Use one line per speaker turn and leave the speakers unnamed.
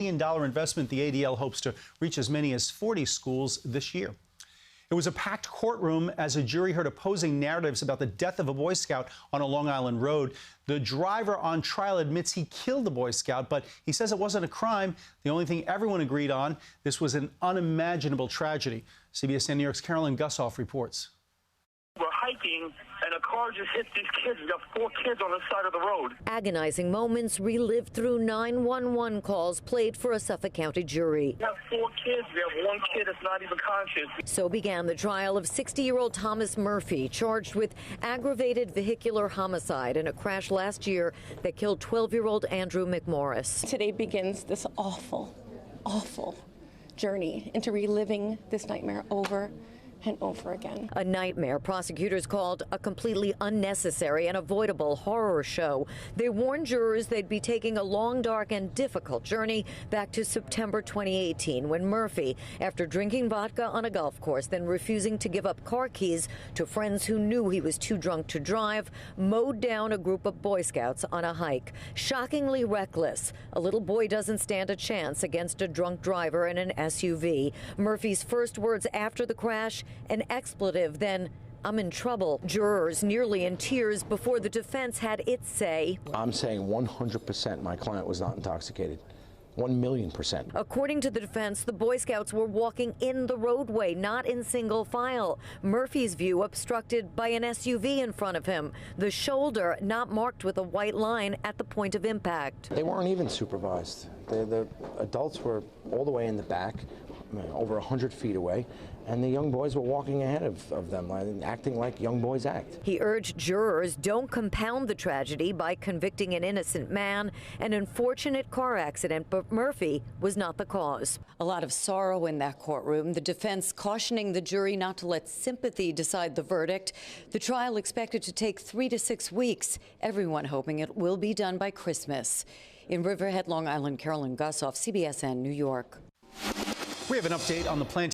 $1 million investment. The ADL hopes to reach as many as 40 schools this year. It was a packed courtroom as a jury heard opposing narratives about the death of a Boy Scout on a Long Island road. The driver on trial admits he killed the Boy Scout, but he says it wasn't a crime. The only thing everyone agreed on, this was an unimaginable tragedy. CBSN New York's Carolyn Gusoff reports.
We're hiking, and a car just hit these kids. We got 4 kids on the side of the road.
Agonizing moments relived through 911 calls played for a Suffolk County jury.
We have 4 kids. We have 1 kid that's not even conscious.
So began the trial of 60-year-old Thomas Murphy, charged with aggravated vehicular homicide in a crash last year that killed 12-year-old Andrew McMorris.
Today begins this awful, awful journey into reliving this nightmare over and over again.
A nightmare prosecutors called a completely unnecessary and avoidable horror show. They warned jurors they'd be taking a long, dark, and difficult journey back to September 2018, when Murphy, after drinking vodka on a golf course, then refusing to give up car keys to friends who knew he was too drunk to drive, mowed down a group of Boy Scouts on a hike. Shockingly reckless. A little boy doesn't stand a chance against a drunk driver in an SUV. Murphy's first words after the crash: an expletive, then "I'm in trouble." Jurors nearly in tears before the defense had its say.
I'm saying 100% my client was not intoxicated. 1,000,000%.
According to the defense, the Boy Scouts were walking in the roadway, not in single file. Murphy's view obstructed by an SUV in front of him. The shoulder not marked with a white line at the point of impact.
They weren't even supervised. The adults were all the way in the back, over 100 feet away, and the young boys were walking ahead of them, acting like young boys act.
He urged jurors don't compound the tragedy by convicting an innocent man. An unfortunate car accident, but Murphy was not the cause.
A lot of sorrow in that courtroom. The defense cautioning the jury not to let sympathy decide the verdict. The trial expected to take 3 to 6 weeks. Everyone hoping it will be done by Christmas. In Riverhead, Long Island, Carolyn Gusoff, CBSN, New York.
We have an update on the planting